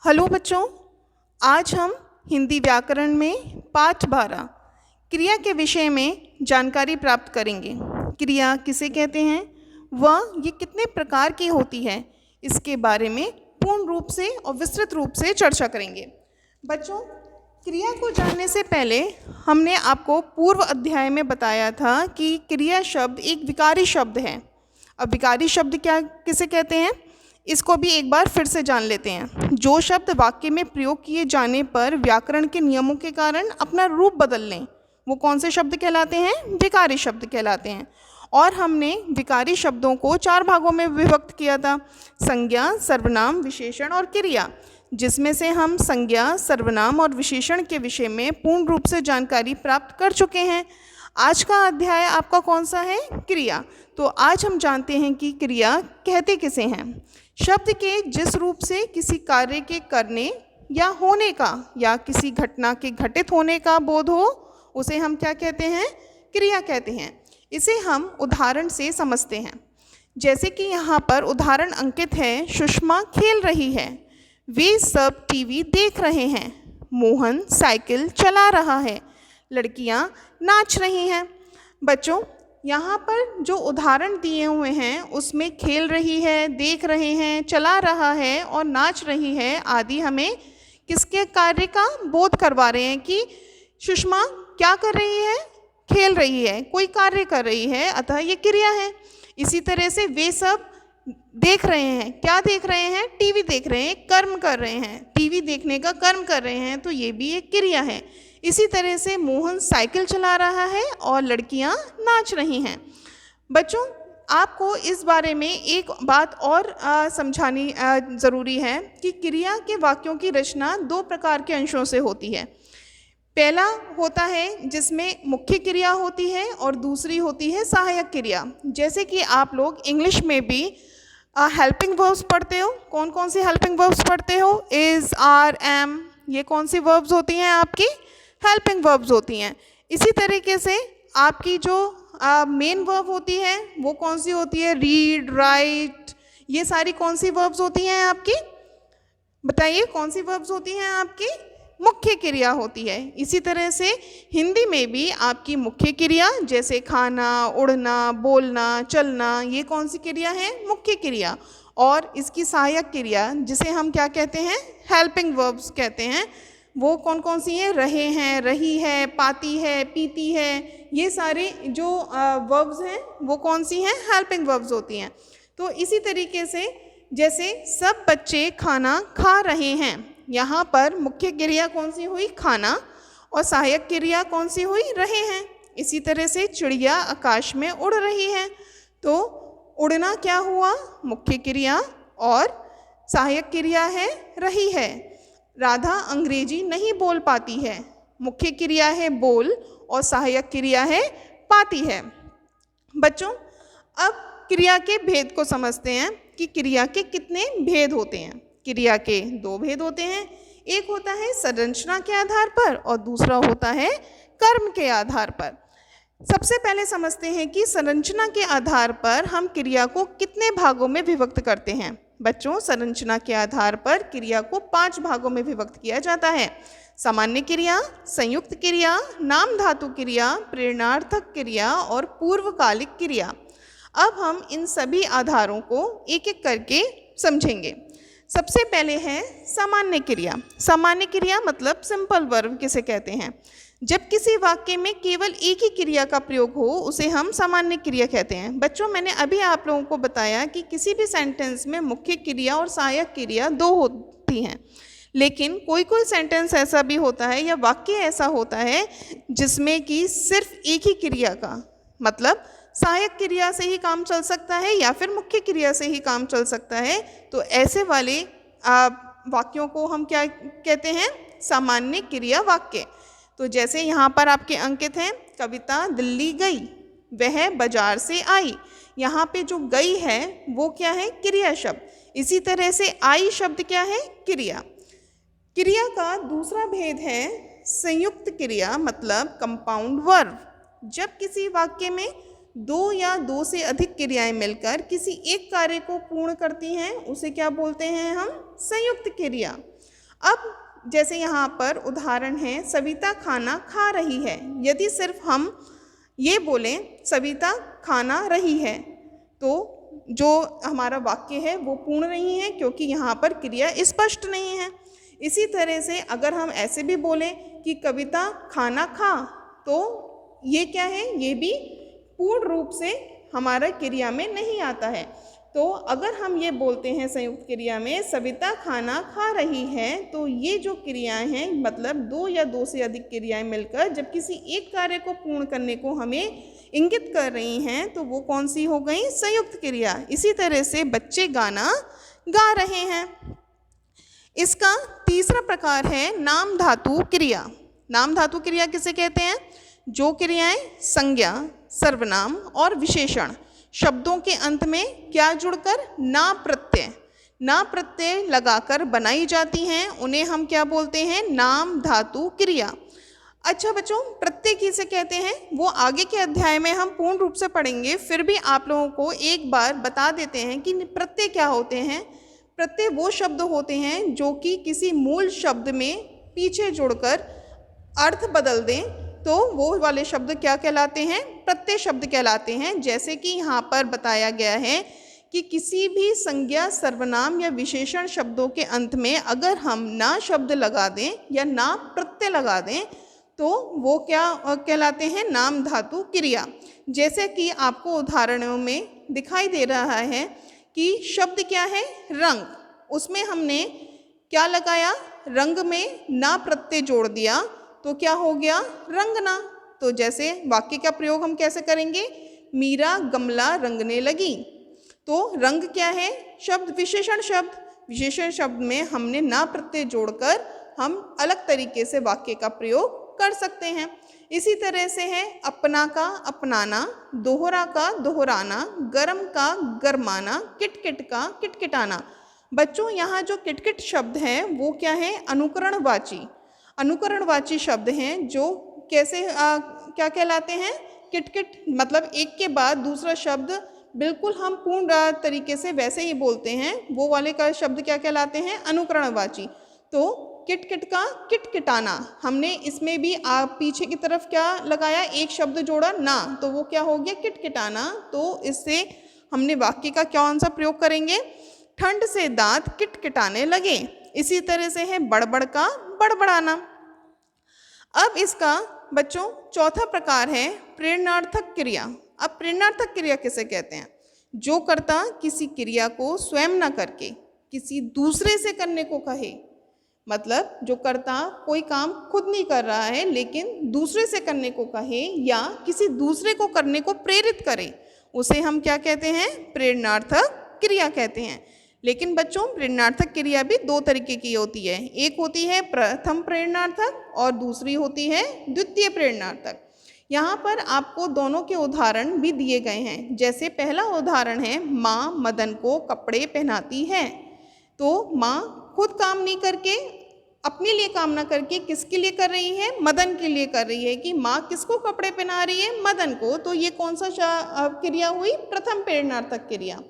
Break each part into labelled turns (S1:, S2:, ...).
S1: Hello बच्चों, आज हम हिंदी व्याकरण में पाठ 12 क्रिया के विषय में जानकारी प्राप्त करेंगे। क्रिया किसे कहते हैं, वह ये कितने प्रकार की होती है, इसके बारे में पूर्ण रूप से और विस्तृत रूप से चर्चा करेंगे। बच्चों, क्रिया को जानने से पहले हमने आपको पूर्व अध्याय में बताया था कि क्रिया शब्द एक विकारी शब्द है। अब विकारी शब्द किसे कहते हैं, इसको भी एक बार फिर से जान लेते हैं। जो शब्द वाक्य में प्रयोग किए जाने पर व्याकरण के नियमों के कारण अपना रूप बदल लें, वो कौन से शब्द कहलाते हैं, विकारी शब्द कहलाते हैं। और हमने विकारी शब्दों को 4 भागों में विभक्त किया था, संज्ञा, सर्वनाम, विशेषण और क्रिया, जिसमें से हम संज्ञा, सर्वनाम और विशेषण के विषय में पूर्ण रूप से जानकारी प्राप्त कर चुके हैं। आज का अध्याय आपका कौन सा है, क्रिया। तो आज हम जानते हैं कि क्रिया कहते किसे हैं। शब्द के जिस रूप से किसी कार्य के करने या होने का या किसी घटना के घटित होने का बोध हो, उसे हम क्या कहते हैं, क्रिया कहते हैं। इसे हम उदाहरण से समझते हैं। जैसे कि यहाँ पर उदाहरण अंकित है, सुषमा खेल रही है, वे सब टीवी देख रहे हैं, मोहन साइकिल चला रहा है, लड़कियाँ नाच रही हैं। बच्चों, यहाँ पर जो उदाहरण दिए हुए हैं उसमें खेल रही है, देख रहे हैं, चला रहा है और नाच रही है आदि हमें किसके कार्य का बोध करवा रहे हैं कि सुषमा क्या कर रही है, खेल रही है, कोई कार्य कर रही है, अतः ये क्रिया है। इसी तरह से वे सब देख रहे हैं, क्या देख रहे हैं, टीवी देख रहे हैं, कर्म कर रहे हैं, टीवी देखने का कर्म कर रहे हैं, तो ये भी एक क्रिया है। इसी तरह से मोहन साइकिल चला रहा है और लड़कियां नाच रही हैं। बच्चों, आपको इस बारे में एक बात और समझानी ज़रूरी है कि क्रिया के वाक्यों की रचना 2 प्रकार के अंशों से होती है। पहला होता है जिसमें मुख्य क्रिया होती है और दूसरी होती है सहायक क्रिया। जैसे कि आप लोग इंग्लिश में भी हेल्पिंग वर्ब्स पढ़ते हो। कौन कौन सी हेल्पिंग वर्ब्स पढ़ते हो, इज़, आर, एम, ये कौन सी वर्ब्स होती हैं, आपकी हेल्पिंग वर्ब्स होती हैं। इसी तरीके से आपकी जो मेन वर्ब होती है वो कौन सी होती है, रीड, राइट, ये सारी कौन सी वर्ब्स होती हैं आपकी, बताइए कौन सी वर्ब्स होती हैं आपकी, मुख्य क्रिया होती है। इसी तरह से हिंदी में भी आपकी मुख्य क्रिया जैसे खाना, उड़ना, बोलना, चलना, ये कौन सी क्रिया है, मुख्य क्रिया। और इसकी सहायक क्रिया जिसे हम क्या कहते हैं, हेल्पिंग वर्ब्स कहते हैं, वो कौन कौन सी हैं, रहे हैं, रही है, पाती है, पीती है, ये सारे जो वर्ब्स हैं वो कौन सी हैं, हेल्पिंग वर्ब्स होती हैं। तो इसी तरीके से जैसे सब बच्चे खाना खा रहे हैं, यहाँ पर मुख्य क्रिया कौन सी हुई, खाना, और सहायक क्रिया कौन सी हुई, रहे हैं। इसी तरह से चिड़िया आकाश में उड़ रही है, तो उड़ना क्या हुआ, मुख्य क्रिया, और सहायक क्रिया है रही है। राधा अंग्रेजी नहीं बोल पाती है, मुख्य क्रिया है बोल और सहायक क्रिया है पाती है। बच्चों, अब क्रिया के भेद को समझते हैं कि क्रिया के कितने भेद होते हैं। क्रिया के 2 भेद होते हैं, एक होता है संरचना के आधार पर और दूसरा होता है कर्म के आधार पर। सबसे पहले समझते हैं कि संरचना के आधार पर हम क्रिया को कितने भागों में विभक्त करते हैं। बच्चों, संरचना के आधार पर क्रिया को 5 भागों में विभक्त किया जाता है, सामान्य क्रिया, संयुक्त क्रिया, नाम धातु क्रिया, प्रेरणार्थक क्रिया और पूर्वकालिक क्रिया। अब हम इन सभी आधारों को एक एक करके समझेंगे। सबसे पहले है सामान्य क्रिया। सामान्य क्रिया मतलब सिंपल वर्ब किसे कहते हैं। जब किसी वाक्य में केवल एक ही क्रिया का प्रयोग हो उसे हम सामान्य क्रिया कहते हैं। बच्चों, मैंने अभी आप लोगों को बताया कि किसी भी सेंटेंस में मुख्य क्रिया और सहायक क्रिया 2 होती हैं, लेकिन कोई कोई सेंटेंस ऐसा भी होता है या वाक्य ऐसा होता है जिसमें कि सिर्फ एक ही क्रिया का मतलब सहायक क्रिया से ही काम चल सकता है या फिर मुख्य क्रिया से ही काम चल सकता है। तो ऐसे वाले वाक्यों को हम क्या कहते हैं, सामान्य क्रिया वाक्य। तो जैसे यहाँ पर आपके अंकित हैं, कविता दिल्ली गई, वह बाजार से आई। यहाँ पे जो गई है वो क्या है, क्रिया शब्द। इसी तरह से आई शब्द क्या है, क्रिया। क्रिया का दूसरा भेद है संयुक्त क्रिया मतलब कंपाउंड वर्ब। जब किसी वाक्य में 2 या 2 से अधिक क्रियाएं मिलकर किसी एक कार्य को पूर्ण करती हैं उसे क्या बोलते हैं हम, संयुक्त क्रिया। अब जैसे यहाँ पर उदाहरण है, सविता खाना खा रही है। यदि सिर्फ हम ये बोलें सविता खाना रही है, तो जो हमारा वाक्य है वो पूर्ण नहीं है, क्योंकि यहाँ पर क्रिया स्पष्ट नहीं है। इसी तरह से अगर हम ऐसे भी बोलें कि कविता खाना खा, तो ये क्या है, ये भी पूर्ण रूप से हमारा क्रिया में नहीं आता है। तो अगर हम ये बोलते हैं संयुक्त क्रिया में सविता खाना खा रही है, तो ये जो क्रियाएं हैं, मतलब दो या दो से अधिक क्रियाएं मिलकर जब किसी एक कार्य को पूर्ण करने को हमें इंगित कर रही हैं, तो वो कौन सी हो गई, संयुक्त क्रिया। इसी तरह से बच्चे गाना गा रहे हैं। इसका तीसरा प्रकार है नाम धातु क्रिया। नाम धातु क्रिया किसे कहते हैं, जो क्रियाएं संज्ञा, सर्वनाम और विशेषण शब्दों के अंत में क्या जुड़कर ना प्रत्यय लगाकर बनाई जाती हैं, उन्हें हम क्या बोलते हैं, नाम धातु क्रिया। अच्छा बच्चों, प्रत्यय किसे कहते हैं वो आगे के अध्याय में हम पूर्ण रूप से पढ़ेंगे, फिर भी आप लोगों को एक बार बता देते हैं कि प्रत्यय क्या होते हैं। प्रत्यय वो शब्द होते हैं जो कि किसी मूल शब्द में पीछे जुड़कर अर्थ बदल दें, तो वो वाले शब्द क्या कहलाते हैं, प्रत्यय शब्द कहलाते हैं। जैसे कि यहाँ पर बताया गया है कि किसी भी संज्ञा, सर्वनाम या विशेषण शब्दों के अंत में अगर हम ना शब्द लगा दें या ना प्रत्यय लगा दें, तो वो क्या कहलाते हैं, नाम धातु क्रिया। जैसे कि आपको उदाहरणों में दिखाई दे रहा है कि शब्द क्या है, रंग, उसमें हमने क्या लगाया, रंग में ना प्रत्यय जोड़ दिया, तो क्या हो गया, रंगना। तो जैसे वाक्य का प्रयोग हम कैसे करेंगे, मीरा गमला रंगने लगी। तो रंग क्या है, शब्द, विशेषण शब्द। विशेषण शब्द में हमने ना प्रत्यय जोड़कर हम अलग तरीके से वाक्य का प्रयोग कर सकते हैं। इसी तरह से है अपना का अपनाना, दोहरा का दोहराना, गरम का गरमाना, किटकिट का किटकिटाना। बच्चों यहाँ जो किटकिट शब्द है वो क्या है, अनुकरणवाची शब्द हैं, जो कैसे क्या कहलाते हैं, किटकिट, मतलब एक के बाद दूसरा शब्द बिल्कुल हम पूर्ण तरीके से वैसे ही बोलते हैं, वो वाले का शब्द क्या कहलाते हैं, अनुकरणवाची। तो किटकिट का किटकिटाना, हमने इसमें भी पीछे की तरफ क्या लगाया, एक शब्द जोड़ा ना, तो वो क्या हो गया, किटकिटाना। तो इससे हमने वाक्य का कौन सा प्रयोग करेंगे, ठंड से दांत किटकिटाने लगे। इसी तरह से है बड़बड़ का बड़बड़ाना। अब इसका बच्चों चौथा प्रकार है प्रेरणार्थक क्रिया। अब प्रेरणार्थक क्रिया किसे कहते हैं, जो कर्ता किसी क्रिया को स्वयं न करके किसी दूसरे से करने को कहे, मतलब जो कर्ता कोई काम खुद नहीं कर रहा है लेकिन दूसरे से करने को कहे या किसी दूसरे को करने को प्रेरित करे, उसे हम क्या कहते हैं, प्रेरणार्थक क्रिया कहते हैं। लेकिन बच्चों प्रेरणार्थक क्रिया भी दो तरीके की होती है, एक होती है प्रथम प्रेरणार्थक और दूसरी होती है द्वितीय प्रेरणार्थक। यहाँ पर आपको दोनों के उदाहरण भी दिए गए हैं। जैसे पहला उदाहरण है, माँ मदन को कपड़े पहनाती है। तो माँ खुद काम नहीं करके, अपने लिए काम ना करके किसके लिए कर रही है, मदन के लिए कर रही है, कि माँ किसको कपड़े पहना रही है, मदन को। तो ये कौन सा क्रिया हुई, प्रथम प्रेरणार्थक क्रिया।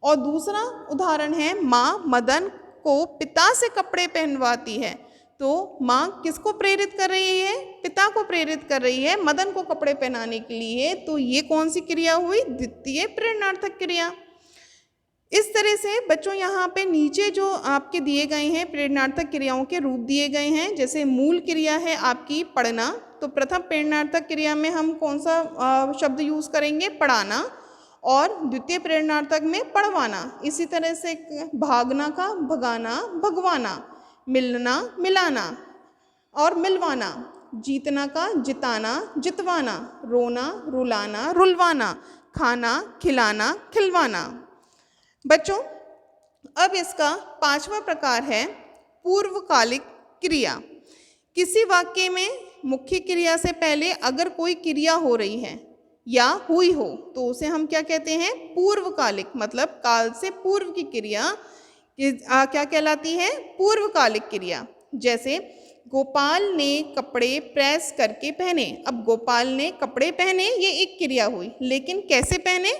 S1: और दूसरा उदाहरण है, माँ मदन को पिता से कपड़े पहनवाती है। तो माँ किसको प्रेरित कर रही है, पिता को प्रेरित कर रही है मदन को कपड़े पहनाने के लिए। तो ये कौन सी क्रिया हुई, द्वितीय प्रेरणार्थक क्रिया। इस तरह से बच्चों यहाँ पे नीचे जो आपके दिए गए हैं प्रेरणार्थक क्रियाओं के रूप दिए गए हैं। जैसे मूल क्रिया है आपकी पढ़ना, तो प्रथम प्रेरणार्थक क्रिया में हम कौन सा शब्द यूज़ करेंगे, पढ़ाना, और द्वितीय प्रेरणार्थक में पढ़वाना। इसी तरह से भागना का भगाना, भगवाना, मिलना मिलाना और मिलवाना, जीतना का जिताना, जितवाना, रोना रुलाना, रुलवाना, खाना खिलाना, खिलवाना। बच्चों अब इसका पांचवा प्रकार है पूर्वकालिक क्रिया। किसी वाक्य में मुख्य क्रिया से पहले अगर कोई क्रिया हो रही है या हुई हो तो उसे हम क्या कहते हैं, पूर्वकालिक, मतलब काल से पूर्व की क्रिया क्या कहलाती है, पूर्वकालिक क्रिया। जैसे गोपाल ने कपड़े प्रेस करके पहने। अब गोपाल ने कपड़े पहने, ये एक क्रिया हुई, लेकिन कैसे पहने,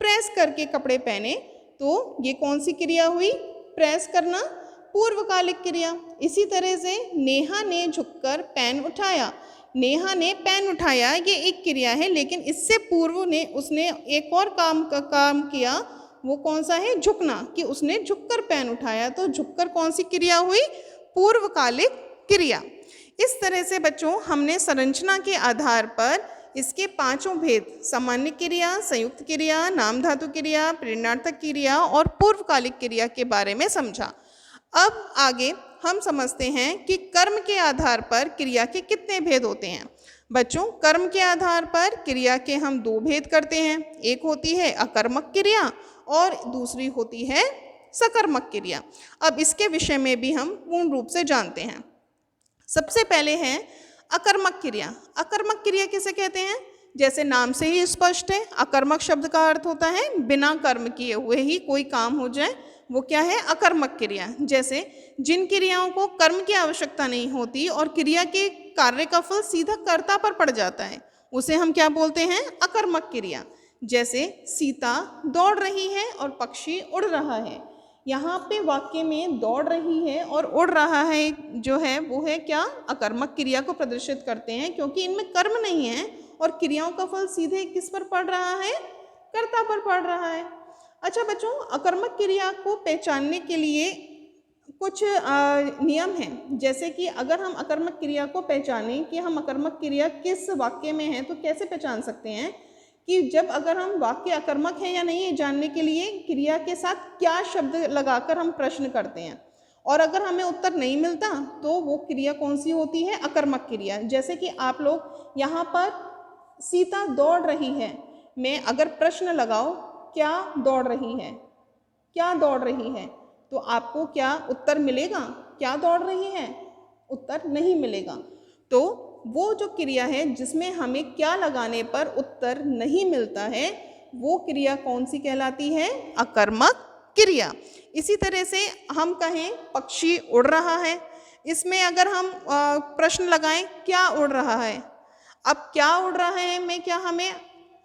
S1: प्रेस करके कपड़े पहने। तो ये कौन सी क्रिया हुई, प्रेस करना पूर्वकालिक क्रिया। इसी तरह से नेहा ने झुककर पेन उठाया। नेहा ने पेन उठाया ये एक क्रिया है, लेकिन इससे पूर्व ने उसने एक और काम किया। वो कौन सा है? झुकना, कि उसने झुककर पेन उठाया। तो झुककर कौन सी क्रिया हुई? पूर्वकालिक क्रिया। इस तरह से बच्चों हमने संरचना के आधार पर इसके पांचों भेद, सामान्य क्रिया, संयुक्त क्रिया, नाम धातु क्रिया, प्रेरणार्थक क्रिया और पूर्वकालिक क्रिया के बारे में समझा। अब आगे हम समझते हैं कि कर्म के आधार पर क्रिया के कितने भेद होते हैं। बच्चों, कर्म के आधार पर क्रिया के हम दो भेद करते हैं। एक होती है अकर्मक क्रिया और दूसरी होती है सकर्मक क्रिया। अब इसके विषय में भी हम पूर्ण रूप से जानते हैं। सबसे पहले है अकर्मक क्रिया। अकर्मक क्रिया किसे कहते हैं? जैसे नाम से ही स्पष्ट है, अकर्मक शब्द का अर्थ होता है बिना कर्म किए हुए ही कोई काम हो जाए, वो क्या है? अकर्मक क्रिया। जैसे जिन क्रियाओं को कर्म की आवश्यकता नहीं होती और क्रिया के कार्य का फल सीधा कर्ता पर पड़ जाता है, उसे हम क्या बोलते हैं? अकर्मक क्रिया। जैसे सीता दौड़ रही है और पक्षी उड़ रहा है। यहाँ पे वाक्य में दौड़ रही है और उड़ रहा है जो है वो है क्या? अकर्मक क्रिया को प्रदर्शित करते हैं, क्योंकि इनमें कर्म नहीं है और क्रियाओं का फल सीधे किस पर पड़ रहा है? कर्ता पर पड़ रहा है। अच्छा बच्चों, अकर्मक क्रिया को पहचानने के लिए कुछ नियम हैं। जैसे कि अगर हम अकर्मक क्रिया को पहचानें कि हम अकर्मक क्रिया किस वाक्य में है, तो कैसे पहचान सकते हैं कि जब अगर हम वाक्य अकर्मक है या नहीं, ये जानने के लिए क्रिया के साथ क्या शब्द लगाकर हम प्रश्न करते हैं, और अगर हमें उत्तर नहीं मिलता तो वो क्रिया कौन सी होती है? अकर्मक क्रिया। जैसे कि आप लोग यहाँ पर सीता दौड़ रही है, मैं अगर प्रश्न लगाओ क्या दौड़ रही है, क्या दौड़ रही है, तो आपको क्या उत्तर मिलेगा? क्या दौड़ रही है? उत्तर नहीं मिलेगा। तो वो जो क्रिया है जिसमें हमें क्या लगाने पर उत्तर नहीं मिलता है, वो क्रिया कौन सी कहलाती है? अकर्मक क्रिया। इसी तरह से हम कहें पक्षी उड़ रहा है, इसमें अगर हम प्रश्न लगाएं क्या उड़ रहा है, अब क्या उड़ रहा है में क्या हमें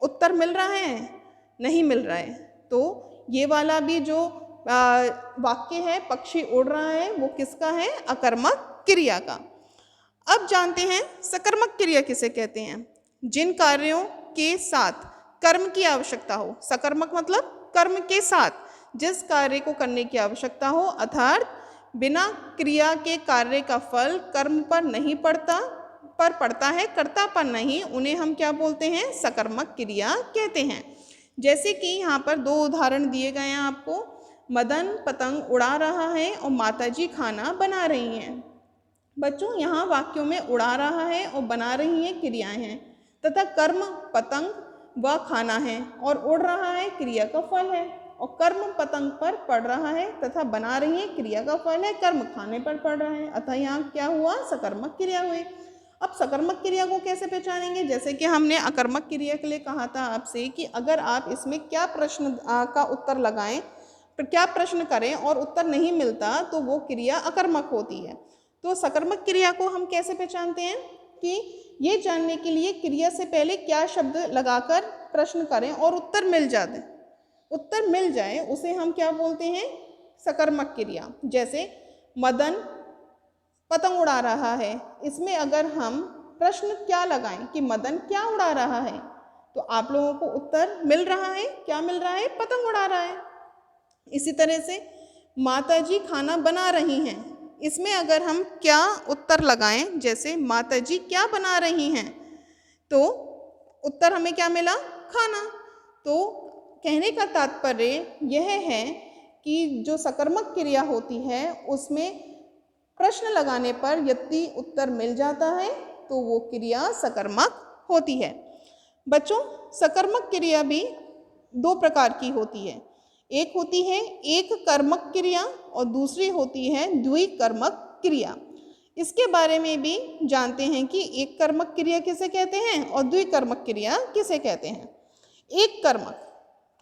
S1: उत्तर मिल रहा है? नहीं मिल रहा है। तो ये वाला भी जो वाक्य है पक्षी उड़ रहा है, वो किसका है? अकर्मक क्रिया का। अब जानते हैं सकर्मक क्रिया किसे कहते हैं? जिन कार्यों के साथ कर्म की आवश्यकता हो। सकर्मक मतलब कर्म के साथ जिस कार्य को करने की आवश्यकता हो, अर्थात बिना क्रिया के कार्य का फल कर्म पर नहीं पड़ता, पर पड़ता है कर्ता पर नहीं, उन्हें हम क्या बोलते हैं? सकर्मक क्रिया कहते हैं। जैसे कि यहाँ पर दो उदाहरण दिए गए हैं आपको। मदन पतंग उड़ा रहा है और माताजी खाना बना रही हैं। बच्चों, यहाँ वाक्यों में उड़ा रहा है और बना रही हैं क्रियाएं हैं, तथा कर्म पतंग व खाना है और उड़ रहा है क्रिया का फल है, और कर्म पतंग पर पड़ रहा है तथा बना रही है क्रिया का फल है, कर्म खाने पर पड़ रहा है, अतः यहाँ क्या हुआ? सकर्मक क्रिया हुई। अब सकर्मक क्रिया को कैसे पहचानेंगे? जैसे कि हमने अकर्मक क्रिया के लिए कहा था आपसे कि अगर आप इसमें क्या प्रश्न का उत्तर लगाएं, क्या प्रश्न करें और उत्तर नहीं मिलता तो वो क्रिया अकर्मक होती है। तो सकर्मक क्रिया को हम कैसे पहचानते हैं? कि ये जानने के लिए क्रिया से पहले क्या शब्द लगाकर प्रश्न करें और उत्तर मिल जाए, उसे हम क्या बोलते हैं? सकर्मक क्रिया। जैसे मदन पतंग उड़ा रहा है, इसमें अगर हम प्रश्न क्या लगाएं कि मदन क्या उड़ा रहा है, तो आप लोगों को उत्तर मिल रहा है, क्या मिल रहा है? पतंग उड़ा रहा है। इसी तरह से माताजी खाना बना रही हैं, इसमें अगर हम क्या उत्तर लगाएं, जैसे माताजी क्या बना रही हैं, तो उत्तर हमें क्या मिला? खाना। तो कहने का तात्पर्य यह है कि जो सकर्मक क्रिया होती है उसमें प्रश्न लगाने पर यदि उत्तर मिल जाता है तो वो क्रिया सकर्मक होती है। बच्चों, सकर्मक क्रिया भी दो प्रकार की होती है। एक होती है एक कर्मक क्रिया और दूसरी होती है द्विकर्मक क्रिया। इसके बारे में भी जानते हैं कि एक कर्मक क्रिया किसे कहते हैं और द्विकर्मक क्रिया किसे कहते हैं। एक कर्मक,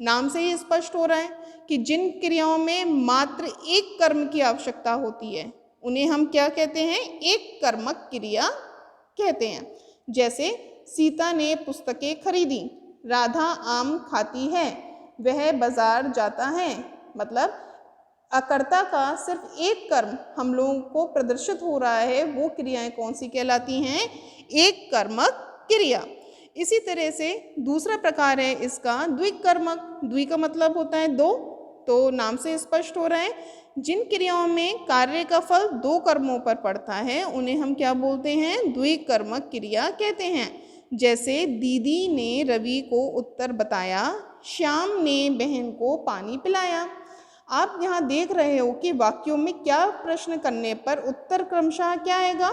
S1: नाम से ही स्पष्ट हो रहा है कि जिन क्रियाओं में मात्र एक कर्म की आवश्यकता होती है उन्हें हम क्या कहते हैं? एक कर्मक क्रिया कहते हैं। जैसे सीता ने पुस्तकें खरीदी, राधा आम खाती है, वह बाजार जाता है। मतलब अकर्ता का सिर्फ एक कर्म हम लोगों को प्रदर्शित हो रहा है, वो क्रियाएं कौन सी कहलाती हैं? एक कर्मक क्रिया। इसी तरह से दूसरा प्रकार है इसका द्विकर्मक। द्वि का मतलब होता है दो, तो नाम से स्पष्ट हो रहा है जिन क्रियाओं में कार्य का फल दो कर्मों पर पड़ता है उन्हें हम क्या बोलते हैं? द्विकर्मक क्रिया कहते हैं। जैसे दीदी ने रवि को उत्तर बताया, श्याम ने बहन को पानी पिलाया। आप यहाँ देख रहे हो कि वाक्यों में क्या प्रश्न करने पर उत्तर क्रमशः क्या आएगा?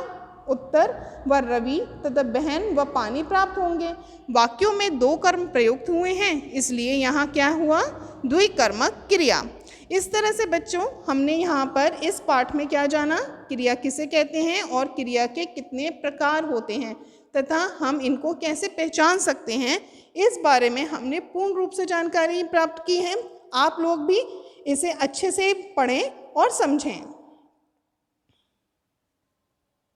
S1: उत्तर व रवि तथा बहन व पानी प्राप्त होंगे। वाक्यों में दो कर्म प्रयुक्त हुए हैं, इसलिए यहाँ क्या हुआ? द्विकर्मक क्रिया। इस तरह से बच्चों हमने यहाँ पर इस पाठ में क्या जाना? क्रिया किसे कहते हैं और क्रिया के कितने प्रकार होते हैं तथा हम इनको कैसे पहचान सकते हैं, इस बारे में हमने पूर्ण रूप से जानकारी प्राप्त की है। आप लोग भी इसे अच्छे से पढ़ें और समझें।